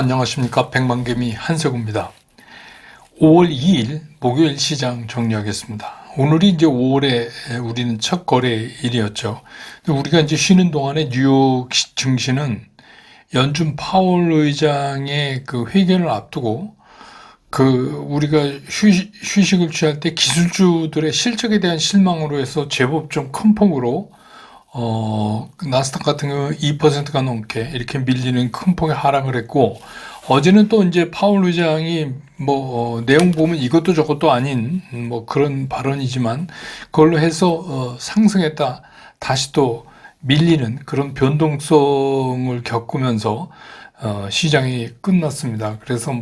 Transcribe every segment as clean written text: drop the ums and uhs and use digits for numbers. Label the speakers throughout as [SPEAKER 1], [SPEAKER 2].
[SPEAKER 1] 안녕하십니까. 백만개미 한석우입니다. 5월 2일 목요일 시장 정리하겠습니다. 오늘이 이제 5월에 우리는 첫 거래일이었죠. 우리가 이제 쉬는 동안에 뉴욕 증시는 연준 파월 의장의 그 회견을 앞두고 우리가 휴식을 취할 때 기술주들의 실적에 대한 실망으로 해서 제법 좀 큰 폭으로 나스닥 같은 경우 2%가 넘게 이렇게 밀리는 큰 폭의 하락을 했고, 어제는 또 이제 파월 의장이 내용 보면 이것도 저것도 아닌 그런 발언이지만 그걸로 해서 상승했다 다시 또 밀리는 그런 변동성을 겪으면서 시장이 끝났습니다. 그래서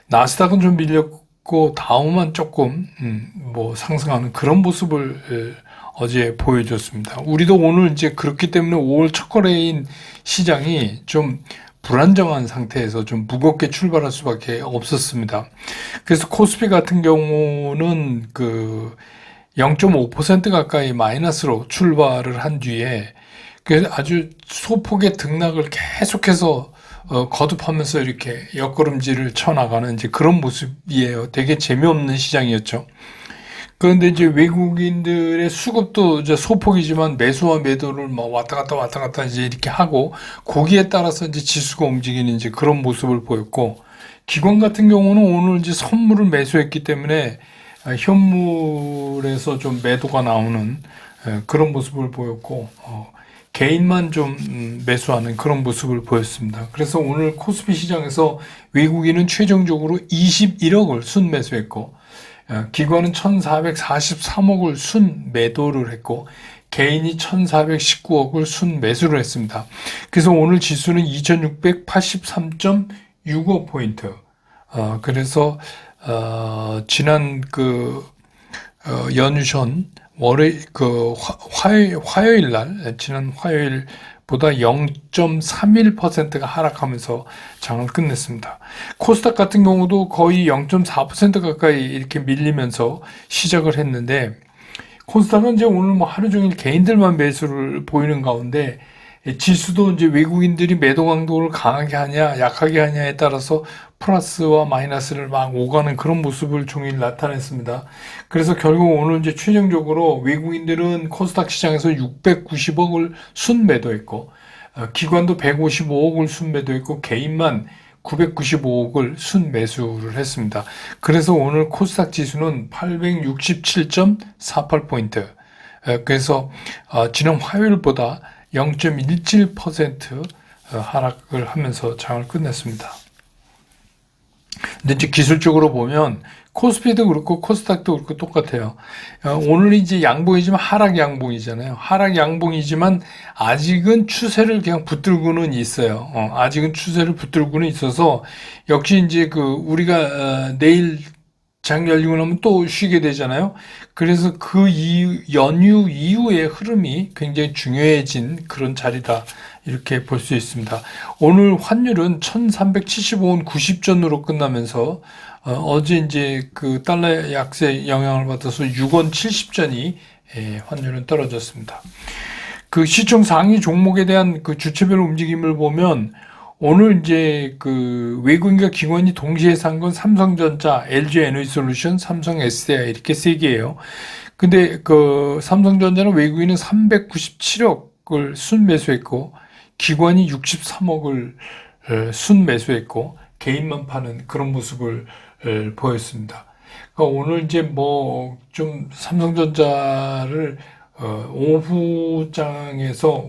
[SPEAKER 1] 나스닥은 좀 밀렸고 다우만 조금 상승하는 그런 모습을 어제 보여줬습니다. 우리도 오늘 이제 그렇기 때문에 5월 첫 거래인 시장이 좀 불안정한 상태에서 좀 무겁게 출발할 수밖에 없었습니다. 그래서 코스피 같은 경우는 0.5% 가까이 마이너스로 출발을 한 뒤에 아주 소폭의 등락을 계속해서 거듭하면서 이렇게 옆걸음질을 쳐나가는 이제 그런 모습이에요. 되게 재미없는 시장이었죠. 그런데 이제 외국인들의 수급도 이제 소폭이지만 매수와 매도를 왔다 갔다 이제 이렇게 하고, 거기에 따라서 이제 지수가 움직이는 이제 그런 모습을 보였고, 기관 같은 경우는 오늘 이제 선물을 매수했기 때문에 현물에서 좀 매도가 나오는 그런 모습을 보였고, 개인만 좀 매수하는 그런 모습을 보였습니다. 그래서 오늘 코스피 시장에서 외국인은 최종적으로 21억을 순매수했고, 기관은 1,443억을 순매도를 했고, 개인이 1,419억을 순매수를 했습니다. 그래서 오늘 지수는 2,683.65포인트. 그래서 지난 연휴 전 화요일 날, 지난 화요일보다 0.31%가 하락하면서 장을 끝냈습니다. 코스닥 같은 경우도 거의 0.4% 가까이 이렇게 밀리면서 시작을 했는데, 코스닥은 이제 오늘 하루 종일 개인들만 매수를 보이는 가운데, 지수도 이제 외국인들이 매도 강도를 강하게 하냐 약하게 하냐에 따라서 플러스와 마이너스를 막 오가는 그런 모습을 종일 나타냈습니다. 그래서 결국 오늘 이제 최종적으로 외국인들은 코스닥 시장에서 690억을 순매도했고, 기관도 155억을 순매도했고, 개인만 995억을 순매수를 했습니다. 그래서 오늘 코스닥 지수는 867.48포인트. 그래서 지난 화요일보다 0.17% 하락을 하면서 장을 끝냈습니다. 근데 이제 기술적으로 보면 코스피도 그렇고 코스닥도 그렇고 똑같아요. 오늘 이제 양봉이지만 하락 양봉이잖아요. 하락 양봉이지만 아직은 추세를 그냥 붙들고는 있어요. 아직은 추세를 붙들고는 있어서, 역시 이제 우리가 내일 장 열리고 나면 또 쉬게 되잖아요. 그래서 연휴 이후의 흐름이 굉장히 중요해진 그런 자리다, 이렇게 볼 수 있습니다. 오늘 환율은 1375원 90전으로 끝나면서 어제 이제 달러 약세 영향을 받아서 6원 70전이 환율은 떨어졌습니다. 시총 상위 종목에 대한 주체별 움직임을 보면, 오늘 이제 외국인과 기관이 동시에 산 건 삼성전자, LG에너지솔루션, 삼성 SDI 이렇게 세 개예요. 근데 삼성전자는 외국인은 397억을 순매수했고, 기관이 63억을 순매수했고, 개인만 파는 그런 모습을 보였습니다. 그러니까 오늘 이제 좀 삼성전자를 오후장에서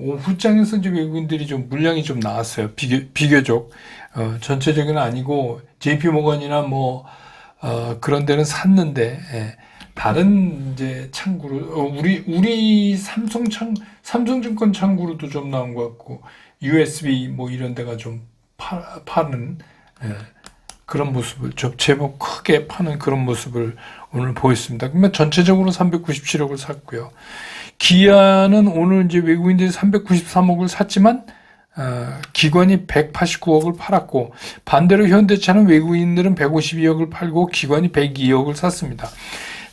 [SPEAKER 1] 이제 외국인들이 좀 물량이 좀 나왔어요. 비교적 전체적인 아니고 JP모건이나 그런 데는 샀는데, 다른 이제 창구로 우리 삼성증권 창구로도 좀 나온 것 같고, USB 이런 데가 좀 파는 그런 모습을 좀 제법 크게 파는 그런 모습을 오늘 보였습니다. 그러면 전체적으로 397억을 샀고요. 기아는 오늘 이제 외국인들이 393억을 샀지만 기관이 189억을 팔았고, 반대로 현대차는 외국인들은 152억을 팔고 기관이 102억을 샀습니다.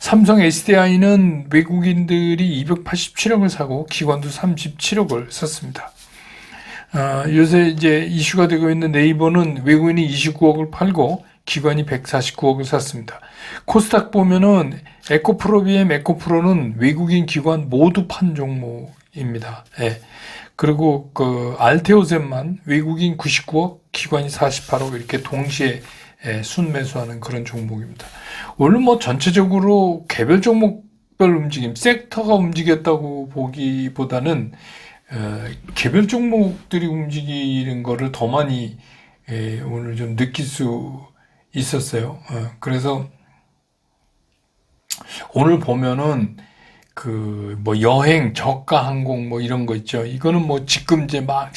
[SPEAKER 1] 삼성 SDI는 외국인들이 287억을 사고 기관도 37억을 샀습니다. 요새 이제 이슈가 되고 있는 네이버는 외국인이 29억을 팔고 기관이 149억을 샀습니다. 코스닥 보면은 에코프로비엠, 에코프로는 외국인 기관 모두 판 종목입니다. 예. 그리고 그 알테오젠만 외국인 99억, 기관이 48억 이렇게 동시에 순매수하는 그런 종목입니다. 오늘 뭐 전체적으로 개별 종목별 움직임, 섹터가 움직였다고 보기보다는 개별 종목들이 움직이는 거를 더 많이 오늘 좀 느낄 수 있었어요. 그래서 오늘 보면은 그 뭐 여행, 저가 항공 뭐 이런 거 있죠. 이거는 뭐 지금 이제 막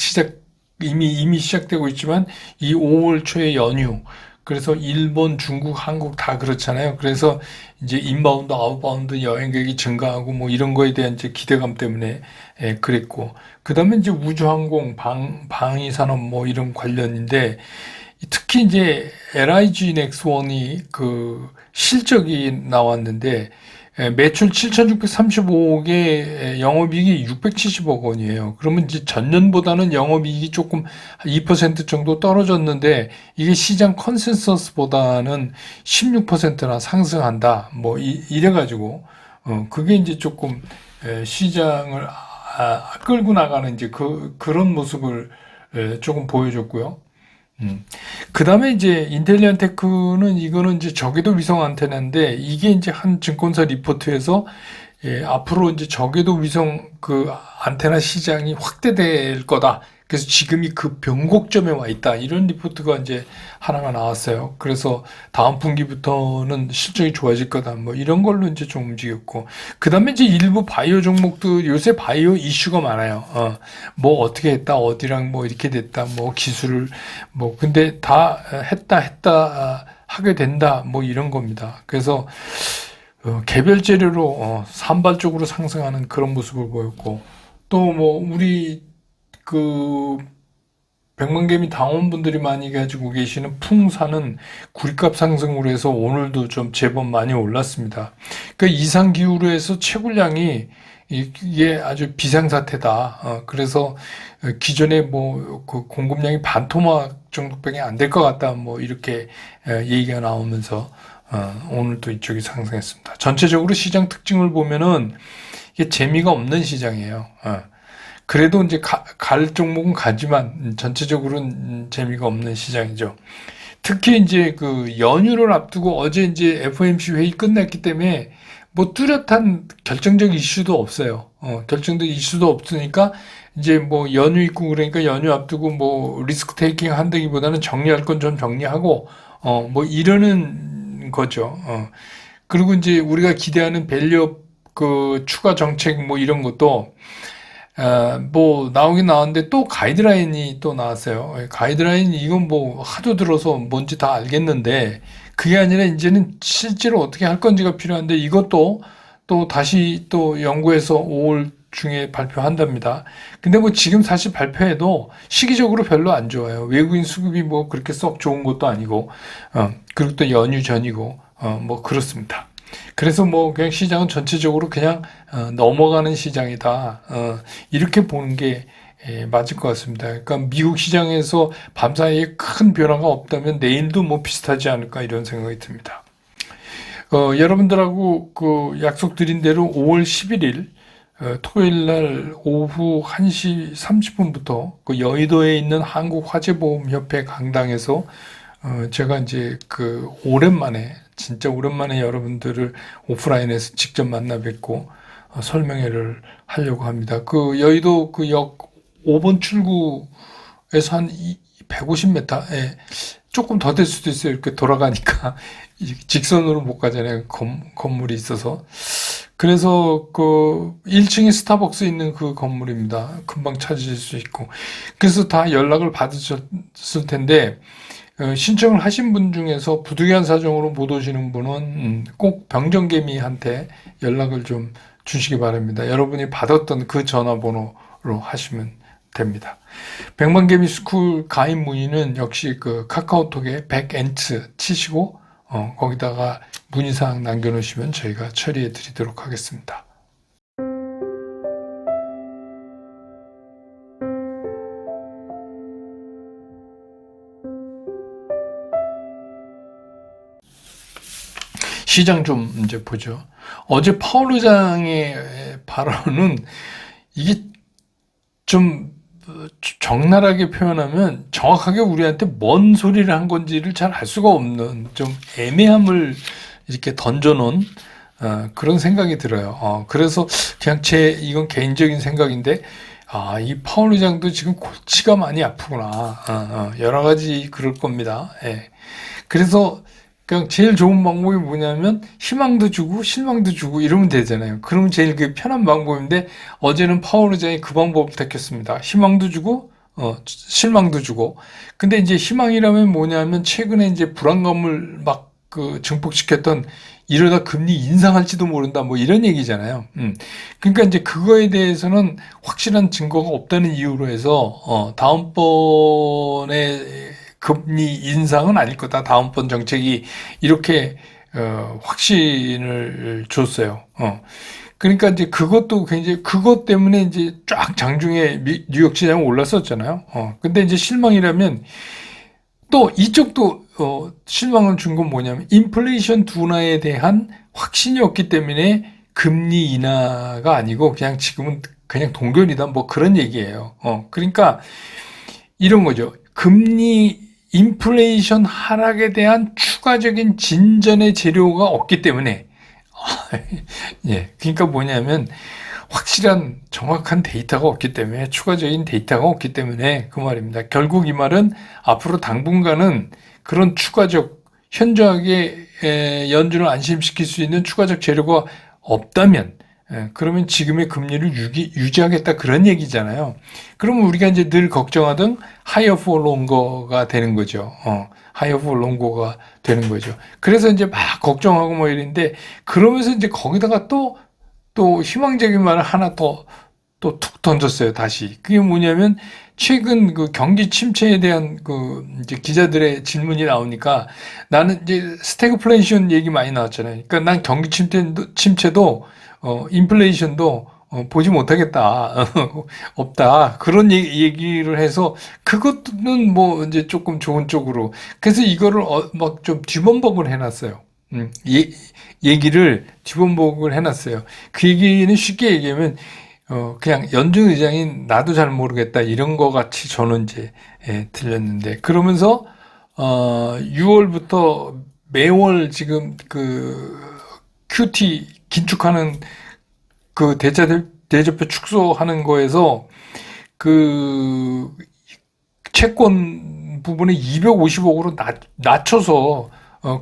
[SPEAKER 1] 이미 시작되고 있지만 이 5월 초에 연휴. 그래서 일본, 중국, 한국 다 그렇잖아요. 그래서 이제 인바운드, 아웃바운드 여행객이 증가하고 뭐 이런 거에 대한 이제 기대감 때문에 그랬고. 그다음에 이제 우주항공, 방위산업 뭐 이런 관련인데 특히 이제 LIG 넥스원이 그 실적이 나왔는데 매출 7,635억에 영업이익이 670억 원이에요. 그러면 이제 전년보다는 영업이익이 조금 2% 정도 떨어졌는데 이게 시장 컨센서스보다는 16%나 상승한다. 뭐 이래가지고 그게 이제 조금 시장을 끌고 나가는 이제 그런 모습을 조금 보여줬고요. 그 다음에 이제 인텔리안 테크는 이거는 이제 저궤도 위성 안테나인데 이게 이제 한 증권사 리포트에서 앞으로 이제 저궤도 위성 그 안테나 시장이 확대될 거다. 그래서 지금이 그 변곡점에 와 있다. 이런 리포트가 이제 하나가 나왔어요. 그래서 다음 분기부터는 실적이 좋아질 거다. 뭐 이런 걸로 이제 좀 움직였고. 그 다음에 이제 일부 바이오 종목들, 요새 바이오 이슈가 많아요. 뭐 어떻게 했다, 어디랑 뭐 이렇게 됐다, 뭐 기술을, 뭐, 근데 다 하게 된다, 뭐 이런 겁니다. 그래서, 개별 재료로, 산발적으로 상승하는 그런 모습을 보였고, 또 뭐, 우리, 그, 백만개미 당원분들이 많이 가지고 계시는 풍사는 구리값 상승으로 해서 오늘도 좀 제법 많이 올랐습니다. 그러니까 이상기후로 해서 채굴량이 이게 아주 비상사태다. 그래서 기존에 뭐 그 공급량이 반토막 정도밖에 안 될 것 같다. 뭐 이렇게 얘기가 나오면서 오늘도 이쪽이 상승했습니다. 전체적으로 시장 특징을 보면은 이게 재미가 없는 시장이에요. 그래도 이제 갈 종목은 가지만 전체적으로는 재미가 없는 시장이죠. 특히 이제 그 연휴를 앞두고 어제 이제 FOMC 회의 끝났기 때문에 뭐 뚜렷한 결정적 이슈도 없어요. 결정적 이슈도 없으니까 이제 뭐 연휴 있고 그러니까 연휴 앞두고 뭐 리스크 테이킹 한다기보다는 정리할 건 좀 정리하고 뭐 이러는 거죠. 그리고 이제 우리가 기대하는 밸류업 그 추가 정책 뭐 이런 것도 뭐 나오긴 나왔는데 또 가이드라인이 또 나왔어요. 가이드라인 이건 뭐 하도 들어서 뭔지 다 알겠는데 그게 아니라 이제는 실제로 어떻게 할 건지가 필요한데 이것도 또 다시 또 연구해서 5월 중에 발표한답니다. 근데 뭐 지금 사실 발표해도 시기적으로 별로 안 좋아요. 외국인 수급이 뭐 그렇게 썩 좋은 것도 아니고, 그리고 또 연휴 전이고, 뭐 그렇습니다. 그래서 뭐 그냥 시장은 전체적으로 그냥 넘어가는 시장이다. 이렇게 보는 게 맞을 것 같습니다. 그러니까 미국 시장에서 밤사이에 큰 변화가 없다면 내일도 뭐 비슷하지 않을까 이런 생각이 듭니다. 여러분들하고 그 약속드린 대로 5월 11일 토요일 날 오후 1시 30분부터 그 여의도에 있는 한국화재보험협회 강당에서 제가 이제 그 오랜만에 진짜 오랜만에 여러분들을 오프라인에서 직접 만나 뵙고 설명회를 하려고 합니다. 그 여의도 그 역 5번 출구에서 한 150m, 조금 더 될 수도 있어요. 이렇게 돌아가니까 직선으로 못 가잖아요. 건물이 있어서. 그래서 그 1층에 스타벅스 있는 그 건물입니다. 금방 찾으실 수 있고. 그래서 다 연락을 받으셨을 텐데 신청을 하신 분 중에서 부득이한 사정으로 못 오시는 분은 꼭 병정개미한테 연락을 좀 주시기 바랍니다. 여러분이 받았던 그 전화번호로 하시면 됩니다. 백만개미 스쿨 가입 문의는 역시 그 카카오톡에 백엔츠 치시고 거기다가 문의사항 남겨놓으시면 저희가 처리해 드리도록 하겠습니다. 시장 좀 이제 보죠. 어제 파월 의장의 발언은 이게 좀 적나라하게 표현하면 정확하게 우리한테 뭔 소리를 한 건지를 잘 알 수가 없는 좀 애매함을 이렇게 던져놓은 그런 생각이 들어요. 그래서 그냥 이건 개인적인 생각인데, 이 파월 의장도 지금 골치가 많이 아프구나. 여러 가지 그럴 겁니다. 예. 그래서 그냥 제일 좋은 방법이 뭐냐면 희망도 주고 실망도 주고 이러면 되잖아요. 그러면 제일 그 편한 방법인데 어제는 파월 의장이 그 방법을 택했습니다. 희망도 주고 실망도 주고. 근데 이제 희망이라면 뭐냐면 최근에 이제 불안감을 막 그 증폭시켰던 이러다 금리 인상할지도 모른다 뭐 이런 얘기잖아요. 그러니까 이제 그거에 대해서는 확실한 증거가 없다는 이유로 해서 다음번에 금리 인상은 아닐 거다. 다음번 정책이 이렇게 확신을 줬어요. 그러니까 이제 그것도 굉장히 그것 때문에 이제 쫙 장중에 뉴욕 시장 올랐었잖아요. 근데 이제 실망이라면 또 이쪽도 실망을 준 건 뭐냐면 인플레이션 둔화에 대한 확신이 없기 때문에 금리 인하가 아니고 그냥 지금은 그냥 동결이다 뭐 그런 얘기예요. 그러니까 이런 거죠. 금리 인플레이션 하락에 대한 추가적인 진전의 재료가 없기 때문에 예, 그러니까 뭐냐면 확실한 정확한 데이터가 없기 때문에 추가적인 데이터가 없기 때문에 그 말입니다. 결국 이 말은 앞으로 당분간은 그런 추가적 현저하게 연준을 안심시킬 수 있는 추가적 재료가 없다면 그러면 지금의 금리를 유지하겠다 그런 얘기잖아요. 그러면 우리가 이제 늘 걱정하던 higher for longer가 되는 거죠. higher for longer가 되는 거죠. 그래서 이제 막 걱정하고 뭐 이랬는데 그러면서 이제 거기다가 또 희망적인 말을 하나 또 툭 던졌어요, 다시. 그게 뭐냐면, 최근 그 경기 침체에 대한 그 이제 기자들의 질문이 나오니까 나는 이제 스태그플레이션 얘기 많이 나왔잖아요. 그러니까 난 경기 침체도, 인플레이션도 보지 못하겠다. 없다. 그런 얘기를 해서 그것은 뭐 이제 조금 좋은 쪽으로. 그래서 이거를 막 좀 뒤범벅을 해놨어요. 얘기를 뒤범벅을 해놨어요. 그 얘기는 쉽게 얘기하면 그냥 연준 의장인 나도 잘 모르겠다 이런 거 같이 저는 이제 들렸는데 그러면서 6월부터 매월 지금 그 QT 긴축하는 그 대조표 축소하는 거에서 그 채권 부분에 250억으로 낮춰서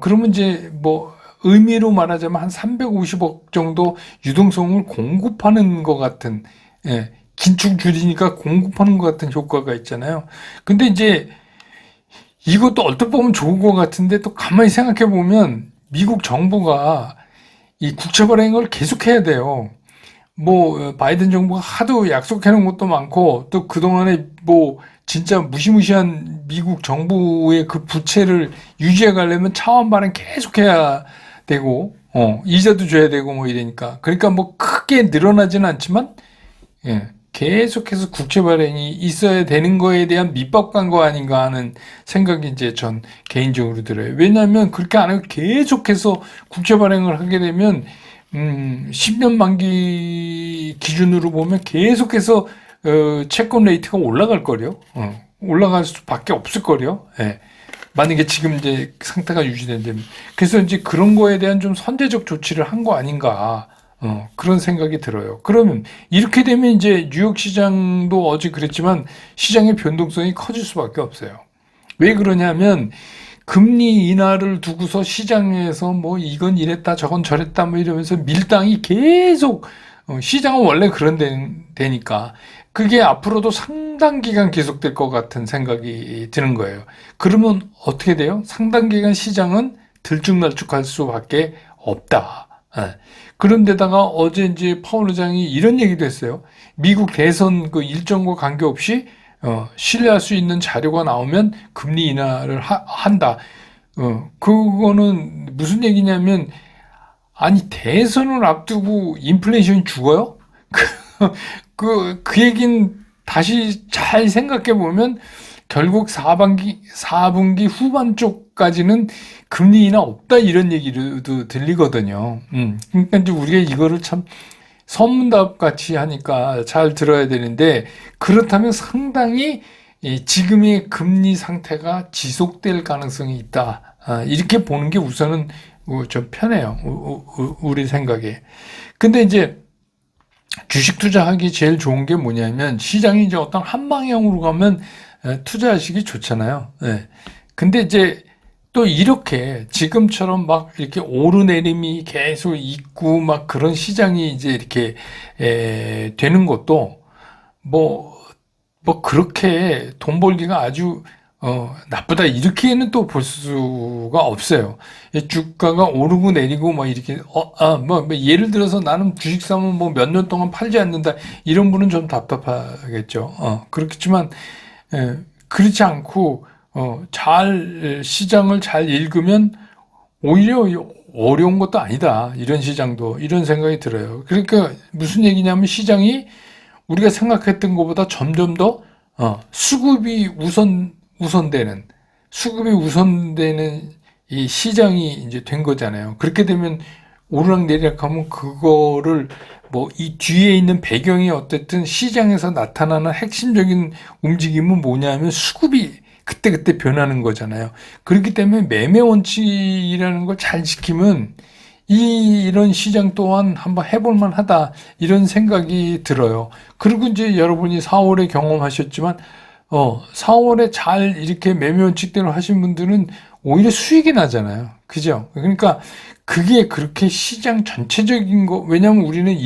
[SPEAKER 1] 그러면 이제 뭐 의미로 말하자면 한 350억 정도 유동성을 공급하는 것 같은, 긴축 줄이니까 공급하는 것 같은 효과가 있잖아요. 근데 이제 이것도 얼핏 보면 좋은 것 같은데 또 가만히 생각해 보면 미국 정부가 이 국채 발행을 계속해야 돼요. 뭐 바이든 정부가 하도 약속해 놓은 것도 많고 또 그동안에 뭐 진짜 무시무시한 미국 정부의 그 부채를 유지해 가려면 차원 발행 계속해야 되고 이자도 줘야 되고 뭐 이러니까 그러니까 뭐 크게 늘어나지는 않지만 계속해서 국채 발행이 있어야 되는 거에 대한 밑밥 간 거 아닌가 하는 생각이 이제 전 개인적으로 들어요. 왜냐하면 그렇게 안 하고 계속해서 국채 발행을 하게 되면 10년 만기 기준으로 보면 계속해서 채권 레이트가 올라갈 거요. 올라갈 수밖에 없을 거요. 예. 만약에 지금 이제 상태가 유지된다면. 그래서 이제 그런 거에 대한 좀 선제적 조치를 한 거 아닌가. 그런 생각이 들어요. 그러면 이렇게 되면 이제 뉴욕 시장도 어제 그랬지만 시장의 변동성이 커질 수밖에 없어요. 왜 그러냐면 금리 인하를 두고서 시장에서 뭐 이건 이랬다 저건 저랬다 뭐 이러면서 밀당이 계속 시장은 원래 그런 데니까 그게 앞으로도 상당 기간 계속될 것 같은 생각이 드는 거예요. 그러면 어떻게 돼요? 상당 기간 시장은 들쭉날쭉할 수밖에 없다. 그런데다가 어제 이제 파월 의장이 이런 얘기도 했어요. 미국 대선 그 일정과 관계없이 신뢰할 수 있는 자료가 나오면 금리 인하를 한다. 그거는 무슨 얘기냐면 아니 대선을 앞두고 인플레이션이 죽어요? 그 얘기는 다시 잘 생각해 보면 결국 4분기 후반 쪽 정도까지는 금리 인하 없다 이런 얘기도 들리거든요. 그러니까 이제 우리가 이거를 참 선문답 같이 하니까 잘 들어야 되는데, 그렇다면 상당히 지금의 금리 상태가 지속될 가능성이 있다. 이렇게 보는 게 우선은 좀 편해요. 우리 생각에. 근데 이제 주식 투자하기 제일 좋은 게 뭐냐면, 시장이 이제 어떤 한 방향으로 가면 투자하시기 좋잖아요. 예. 근데 이제 또 이렇게 지금처럼 막 이렇게 오르내림이 계속 있고 막 그런 시장이 이제 이렇게 되는 것도 뭐 그렇게 돈 벌기가 아주 나쁘다 이렇게는 또 볼 수가 없어요. 주가가 오르고 내리고 막 이렇게 뭐 예를 들어서 나는 주식 사면 뭐 몇 년 동안 팔지 않는다 이런 분은 좀 답답하겠죠. 그렇겠지만 그렇지 않고 시장을 잘 읽으면 오히려 어려운 것도 아니다. 이런 시장도 이런 생각이 들어요. 그러니까 무슨 얘기냐면, 시장이 우리가 생각했던 것보다 점점 더 수급이 우선되는 이 시장이 이제 된 거잖아요. 그렇게 되면 오르락내리락하면 그거를 뭐 이 뒤에 있는 배경이 어쨌든 시장에서 나타나는 핵심적인 움직임은 뭐냐면 수급이 그때그때 변하는 거잖아요. 그렇기 때문에 매매 원칙이라는 걸 잘 지키면 이런 시장 또한 한번 해볼 만하다 이런 생각이 들어요. 그리고 이제 여러분이 4월에 경험하셨지만 4월에 잘 이렇게 매매 원칙대로 하신 분들은 오히려 수익이 나잖아요. 그죠? 그러니까 그게 그렇게 시장 전체적인 거, 왜냐하면 우리는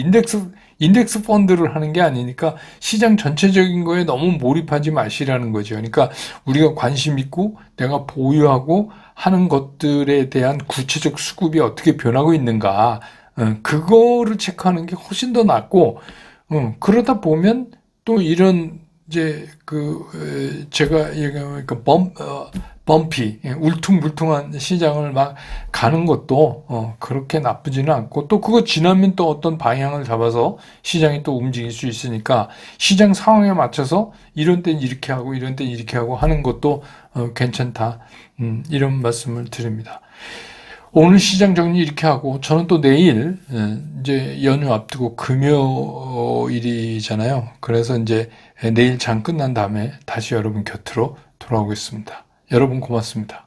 [SPEAKER 1] 인덱스 펀드를 하는 게 아니니까 시장 전체적인 거에 너무 몰입하지 마시라는 거죠. 그러니까 우리가 관심 있고 내가 보유하고 하는 것들에 대한 구체적 수급이 어떻게 변하고 있는가, 그거를 체크하는 게 훨씬 더 낫고, 그러다 보면 또 이런 이제 제가 얘기하면 범피, 울퉁불퉁한 시장을 막 가는 것도 그렇게 나쁘지는 않고, 또 그거 지나면 또 어떤 방향을 잡아서 시장이 또 움직일 수 있으니까 시장 상황에 맞춰서 이런 때는 이렇게 하고 이런 때는 이렇게 하고 하는 것도 괜찮다. 이런 말씀을 드립니다. 오늘 시장 정리 이렇게 하고, 저는 또 내일 이제 연휴 앞두고 금요일이잖아요. 그래서 이제 내일 장 끝난 다음에 다시 여러분 곁으로 돌아오겠습니다. 여러분 고맙습니다.